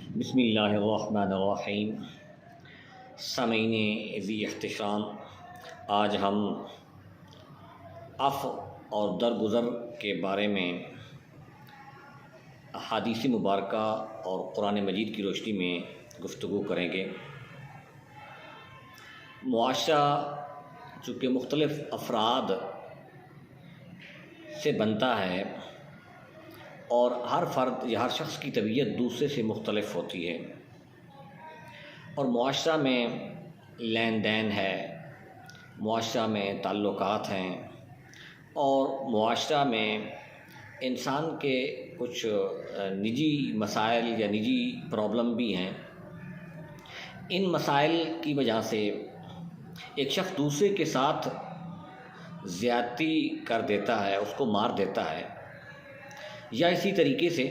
بسم اللہ الرحمن الرحیم۔ سامعین ذی احتشام، آج ہم عفو اور درگزر کے بارے میں احادیث مبارکہ اور قرآن مجید کی روشنی میں گفتگو کریں گے۔ معاشرہ چونکہ مختلف افراد سے بنتا ہے اور ہر فرد یا ہر شخص کی طبیعت دوسرے سے مختلف ہوتی ہے، اور معاشرہ میں لین دین ہے، معاشرہ میں تعلقات ہیں، اور معاشرہ میں انسان کے کچھ نجی مسائل یا نجی پرابلم بھی ہیں۔ ان مسائل کی وجہ سے ایک شخص دوسرے کے ساتھ زیادتی کر دیتا ہے، اس کو مار دیتا ہے، یا اسی طریقے سے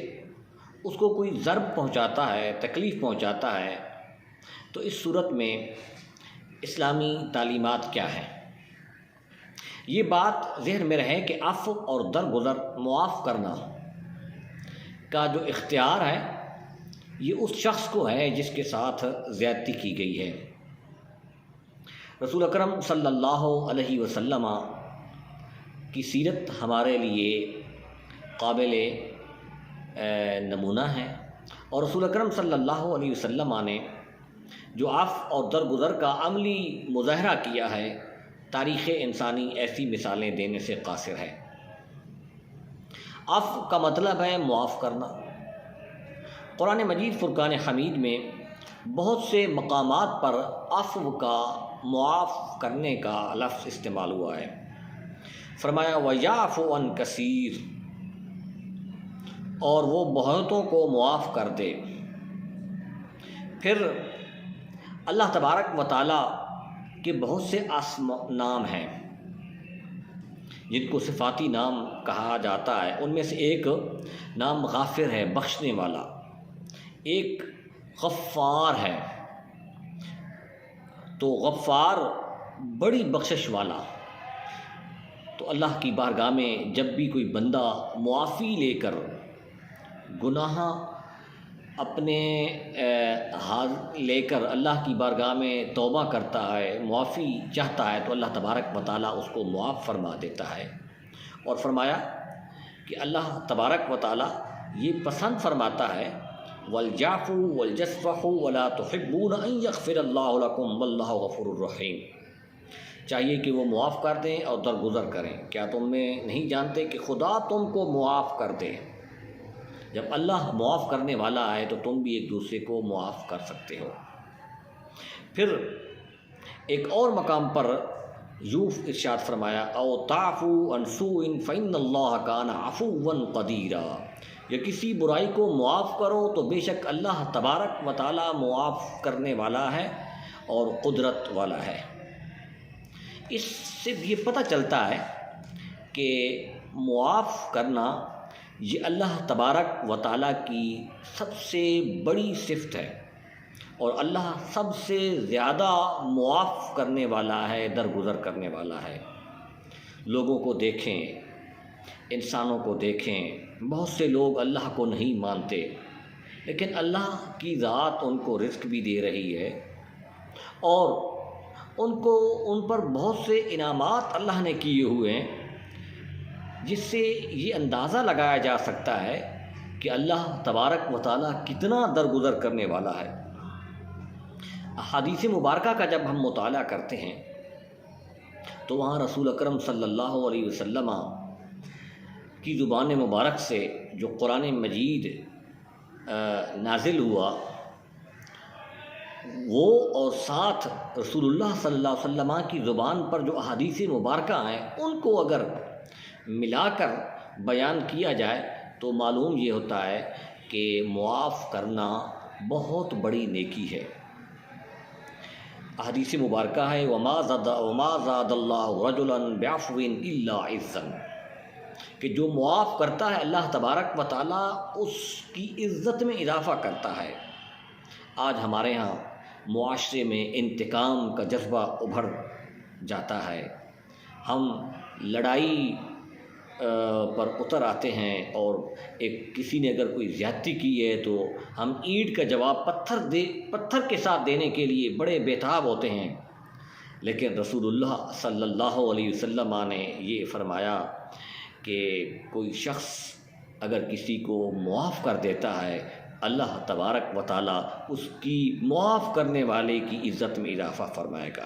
اس کو کوئی ضرب پہنچاتا ہے، تکلیف پہنچاتا ہے، تو اس صورت میں اسلامی تعلیمات کیا ہیں؟ یہ بات ذہن میں رہے کہ عفو اور درگزر، معاف کرنا کا جو اختیار ہے یہ اس شخص کو ہے جس کے ساتھ زیادتی کی گئی ہے۔ رسول اکرم صلی اللہ علیہ وسلم کی سیرت ہمارے لیے قابل نمونہ ہے، اور رسول اکرم صلی اللہ علیہ وسلم نے جو عفو اور درگزر کا عملی مظاہرہ کیا ہے، تاریخ انسانی ایسی مثالیں دینے سے قاصر ہے۔ عفو کا مطلب ہے معاف کرنا۔ قرآن مجید فرقان حمید میں بہت سے مقامات پر عفو کا، معاف کرنے کا لفظ استعمال ہوا ہے۔ فرمایا وَيَعْفُ عَنْ كَثِيرٍ، اور وہ بہتوں کو معاف کر دے۔ پھر اللہ تبارک و تعالیٰ کے بہت سے نام ہیں جن کو صفاتی نام کہا جاتا ہے۔ ان میں سے ایک نام غافر ہے، بخشنے والا، ایک غفار ہے، تو غفار بڑی بخشش والا۔ تو اللہ کی بارگاہ میں جب بھی کوئی بندہ معافی لے کر گناہ اپنے لے کر اللہ کی بارگاہ میں توبہ کرتا ہے، معافی چاہتا ہے، تو اللہ تبارک و تعالیٰ اس کو معاف فرما دیتا ہے۔ اور فرمایا کہ اللہ تبارک و تعالیٰ یہ پسند فرماتا ہے وَلْيَعْفُوا وَلْيَصْفَحُوا وَلَا تُحِبُّونَ أَن يَغْفِرَ اللَّهُ لَكُمْ وَاللَّهُ غَفُورٌ رَحِيمٌ۔ چاہیے کہ وہ معاف کر دیں اور درگزر کریں۔ کیا تم میں نہیں جانتے کہ خدا تم کو معاف کر دے؟ جب اللہ معاف کرنے والا ہے تو تم بھی ایک دوسرے کو معاف کر سکتے ہو۔ پھر ایک اور مقام پر یوں ارشاد فرمایا او تعفوا عن سوء فإن اللہ کان عفوا قدیرا، یا کسی برائی کو معاف کرو تو بے شک اللہ تبارک و تعالیٰ معاف کرنے والا ہے اور قدرت والا ہے۔ اس سے یہ پتہ چلتا ہے کہ معاف کرنا یہ اللہ تبارک و تعالیٰ کی سب سے بڑی صفت ہے، اور اللہ سب سے زیادہ معاف کرنے والا ہے، درگزر کرنے والا ہے۔ لوگوں کو دیکھیں، انسانوں کو دیکھیں، بہت سے لوگ اللہ کو نہیں مانتے، لیکن اللہ کی ذات ان کو رزق بھی دے رہی ہے، اور ان پر بہت سے انعامات اللہ نے کیے ہوئے ہیں، جس سے یہ اندازہ لگایا جا سکتا ہے کہ اللہ تبارک و تعالیٰ کتنا درگزر کرنے والا ہے۔ احادیث مبارکہ کا جب ہم مطالعہ کرتے ہیں تو وہاں رسول اکرم صلی اللہ علیہ وسلم کی زبان مبارک سے جو قرآن مجید نازل ہوا وہ، اور ساتھ رسول اللہ صلی اللہ علیہ وسلم کی زبان پر جو احادیث مبارکہ ہیں ان کو اگر ملا کر بیان کیا جائے تو معلوم یہ ہوتا ہے کہ معاف کرنا بہت بڑی نیکی ہے۔ احادیث مبارکہ ہے وما زاد اللہ رجلا بعفو الا عزا، کہ جو معاف کرتا ہے اللہ تبارک و تعالیٰ اس کی عزت میں اضافہ کرتا ہے۔ آج ہمارے ہاں معاشرے میں انتقام کا جذبہ ابھر جاتا ہے، ہم لڑائی پر اتر آتے ہیں، اور کسی نے اگر کوئی زیادتی کی ہے تو ہم اینٹ کا جواب پتھر کے ساتھ دینے کے لیے بڑے بےتاب ہوتے ہیں۔ لیکن رسول اللہ صلی اللہ علیہ وسلم نے یہ فرمایا کہ کوئی شخص اگر کسی کو معاف کر دیتا ہے، اللہ تبارک و تعالیٰ اس کی معاف کرنے والے کی عزت میں اضافہ فرمائے گا۔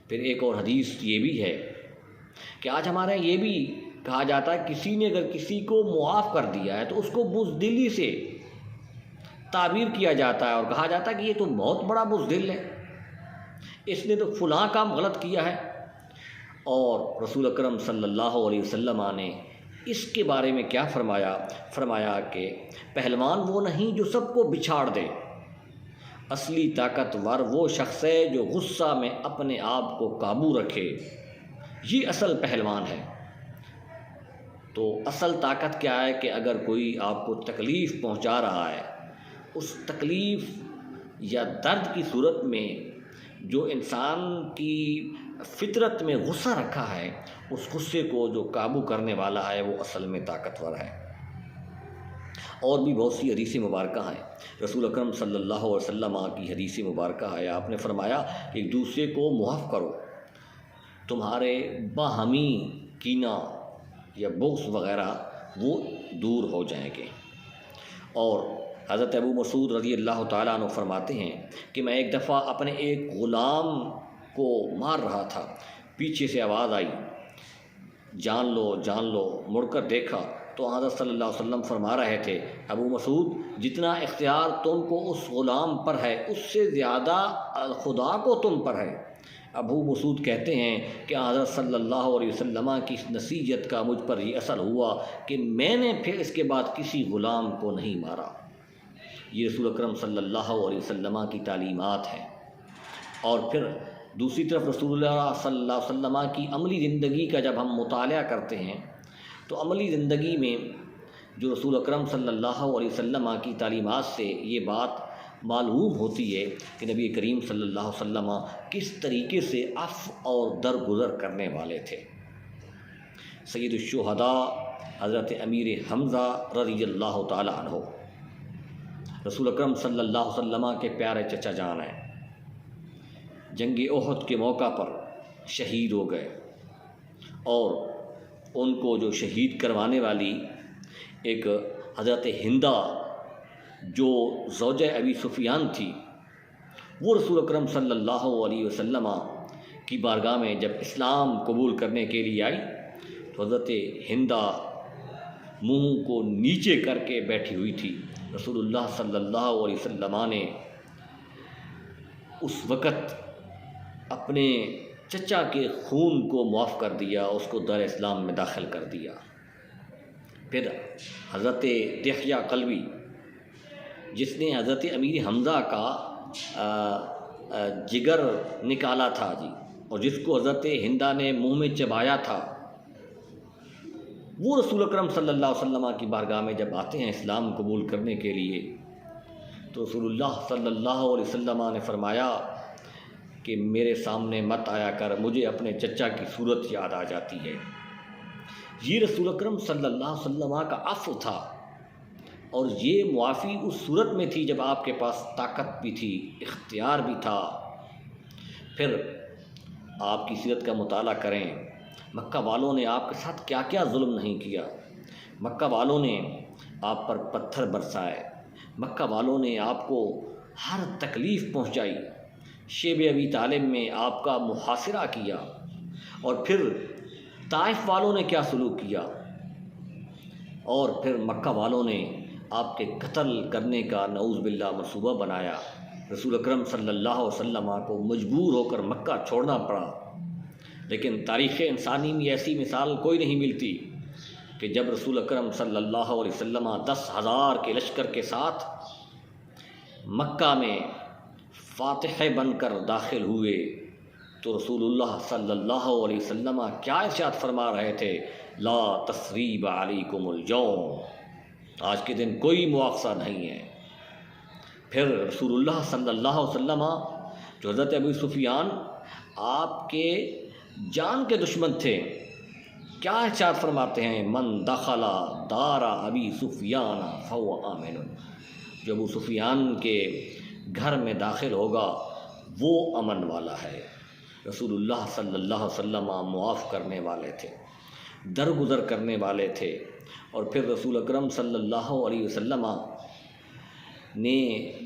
پھر ایک اور حدیث یہ بھی ہے کہ آج ہمارے یہ بھی کہا جاتا ہے کسی نے اگر کسی کو معاف کر دیا ہے تو اس کو بزدلی سے تعبیر کیا جاتا ہے اور کہا جاتا ہے کہ یہ تو بہت بڑا بزدل ہے، اس نے تو فلاں کام غلط کیا ہے۔ اور رسول اکرم صلی اللہ علیہ وسلم نے اس کے بارے میں کیا فرمایا کہ پہلوان وہ نہیں جو سب کو بچھاڑ دے، اصلی طاقتور وہ شخص ہے جو غصہ میں اپنے آپ کو قابو رکھے، یہ اصل پہلوان ہے۔ تو اصل طاقت کیا ہے کہ اگر کوئی آپ کو تکلیف پہنچا رہا ہے، اس تکلیف یا درد کی صورت میں جو انسان کی فطرت میں غصہ رکھا ہے، اس غصے کو جو قابو کرنے والا ہے وہ اصل میں طاقتور ہے۔ اور بھی بہت سی حدیث مبارکہ ہیں، رسول اکرم صلی اللہ علیہ وسلم کی حدیث مبارکہ ہے، آپ نے فرمایا کہ ایک دوسرے کو معاف کرو، تمہارے باہمی کینہ یا بغض وغیرہ وہ دور ہو جائیں گے۔ اور حضرت ابو مسعود رضی اللہ تعالیٰ عنہ فرماتے ہیں کہ میں ایک دفعہ اپنے ایک غلام کو مار رہا تھا، پیچھے سے آواز آئی جان لو جان لو، مڑ کر دیکھا تو حضرت صلی اللہ علیہ وسلم فرما رہے تھے ابو مسعود جتنا اختیار تم کو اس غلام پر ہے اس سے زیادہ خدا کو تم پر ہے۔ ابو مسعود کہتے ہیں کہ حضرت صلی اللہ علیہ وسلم کی اس نصیحت کا مجھ پر یہ اثر ہوا کہ میں نے پھر اس کے بعد کسی غلام کو نہیں مارا۔ یہ رسول اکرم صلی اللہ علیہ وسلم کی تعلیمات ہیں۔ اور پھر دوسری طرف رسول اللہ صلی اللہ علیہ وسلم کی عملی زندگی کا جب ہم مطالعہ کرتے ہیں تو عملی زندگی میں جو رسول اکرم صلی اللہ علیہ وسلم کی تعلیمات سے یہ بات معلوم ہوتی ہے کہ نبی کریم صلی اللہ علیہ وسلم کس طریقے سے عفو اور درگزر کرنے والے تھے۔ سید الشہداء حضرت امیر حمزہ رضی اللہ تعالیٰ عنہ رسول اکرم صلی اللہ علیہ وسلم کے پیارے چچا جان ہیں، جنگ احد کے موقع پر شہید ہو گئے، اور ان کو جو شہید کروانے والی ایک حضرت ہندہ جو زوجہ ابی سفیان تھی، وہ رسول اکرم صلی اللہ علیہ وسلم کی بارگاہ میں جب اسلام قبول کرنے کے لیے آئی تو حضرت ہندہ منہ کو نیچے کر کے بیٹھی ہوئی تھی۔ رسول اللہ صلی اللہ علیہ وسلم نے اس وقت اپنے چچا کے خون کو معاف کر دیا، اس کو دار اسلام میں داخل کر دیا۔ پھر حضرت دحیہ قلبی جس نے حضرت امیر حمزہ کا جگر نکالا تھا اور جس کو حضرت ہندہ نے منہ میں چبایا تھا، وہ رسول اکرم صلی اللہ علیہ وسلم کی بارگاہ میں جب آتے ہیں اسلام قبول کرنے کے لیے تو رسول اللہ صلی اللہ علیہ وسلم نے فرمایا کہ میرے سامنے مت آیا کر، مجھے اپنے چچا کی صورت یاد آ جاتی ہے۔ یہ رسول اکرم صلی اللہ علیہ وسلم کا عفو تھا، اور یہ معافی اس صورت میں تھی جب آپ کے پاس طاقت بھی تھی، اختیار بھی تھا۔ پھر آپ کی سیرت کا مطالعہ کریں، مکہ والوں نے آپ کے ساتھ کیا کیا ظلم نہیں کیا۔ مکہ والوں نے آپ پر پتھر برسائے، مکہ والوں نے آپ کو ہر تکلیف پہنچائی، شیب ابی طالب میں آپ کا محاصرہ کیا، اور پھر طائف والوں نے کیا سلوک کیا، اور پھر مکہ والوں نے آپ کے قتل کرنے کا نعوذ باللہ منصوبہ بنایا۔ رسول اکرم صلی اللہ علیہ وسلم کو مجبور ہو کر مکہ چھوڑنا پڑا۔ لیکن تاریخ انسانی میں ایسی مثال کوئی نہیں ملتی کہ جب رسول اکرم صلی اللہ علیہ وسلم 10,000 کے لشکر کے ساتھ مکہ میں فاتح بن کر داخل ہوئے تو رسول اللہ صلی اللہ علیہ وسلم کیا ارشاد فرما رہے تھے؟ لا تثریب علیکم اليوم، آج کے دن کوئی مواخذہ نہیں ہے۔ پھر رسول اللہ صلی اللہ علیہ وسلم جو حضرت ابو سفیان آپ کے جان کے دشمن تھے، کیا ارشاد فرماتے ہیں؟ من دخل دار ابی سفیان فهو آمن، جو ابو سفیان کے گھر میں داخل ہوگا وہ امن والا ہے۔ رسول اللہ صلی اللہ علیہ وسلم معاف کرنے والے تھے، درگزر کرنے والے تھے، اور پھر رسول اکرم صلی اللہ علیہ وسلم نے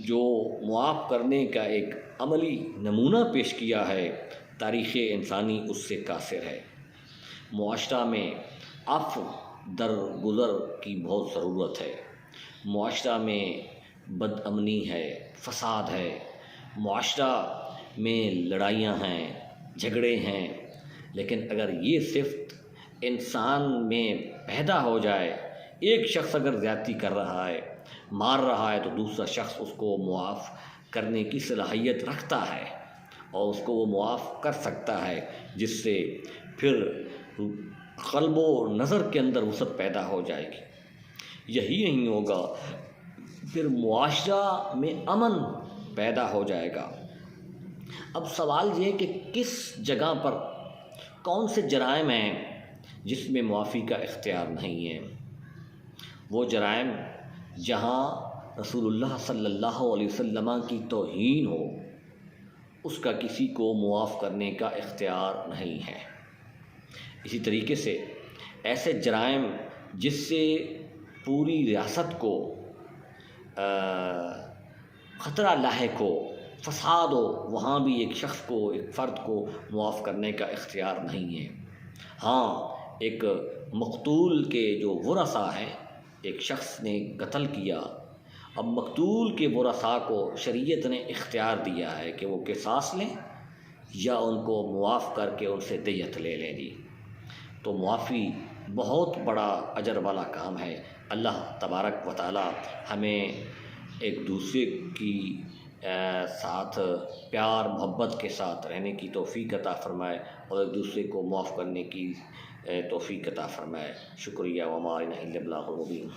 جو معاف کرنے کا ایک عملی نمونہ پیش کیا ہے، تاریخ انسانی اس سے قاصر ہے۔ معاشرہ میں عفو درگزر کی بہت ضرورت ہے۔ معاشرہ میں بد امنی ہے، فساد ہے، معاشرہ میں لڑائیاں ہیں، جھگڑے ہیں، لیکن اگر یہ صفت انسان میں پیدا ہو جائے، ایک شخص اگر زیادتی کر رہا ہے، مار رہا ہے، تو دوسرا شخص اس کو معاف کرنے کی صلاحیت رکھتا ہے اور اس کو وہ معاف کر سکتا ہے، جس سے پھر قلب و نظر کے اندر وسعت پیدا ہو جائے گی۔ یہی نہیں ہوگا پھر معاشرہ میں امن پیدا ہو جائے گا۔ اب سوال یہ ہے کہ کس جگہ پر کون سے جرائم ہیں جس میں معافی کا اختیار نہیں ہے؟ وہ جرائم جہاں رسول اللہ صلی اللہ علیہ وسلم کی توہین ہو، اس کا کسی کو معاف کرنے کا اختیار نہیں ہے۔ اسی طریقے سے ایسے جرائم جس سے پوری ریاست کو خطرہ لاحق ہو، فساد ہو، وہاں بھی ایک شخص کو، ایک فرد کو معاف کرنے کا اختیار نہیں ہے۔ ہاں، ایک مقتول کے جو ورثاء ہیں، ایک شخص نے قتل کیا، اب مقتول کے ورثاء کو شریعت نے اختیار دیا ہے کہ وہ قصاص لیں یا ان کو معاف کر کے ان سے دیت لے لیں گی۔ تو معافی بہت بڑا اجر والا کام ہے۔ اللہ تبارک و تعالی ہمیں ایک دوسرے کی ساتھ پیار محبت کے ساتھ رہنے کی توفیق عطا فرمائے اور ایک دوسرے کو معاف کرنے کی توفیق عطا فرمائے۔ شکریہ، وما علینا الا البلاغ المبین۔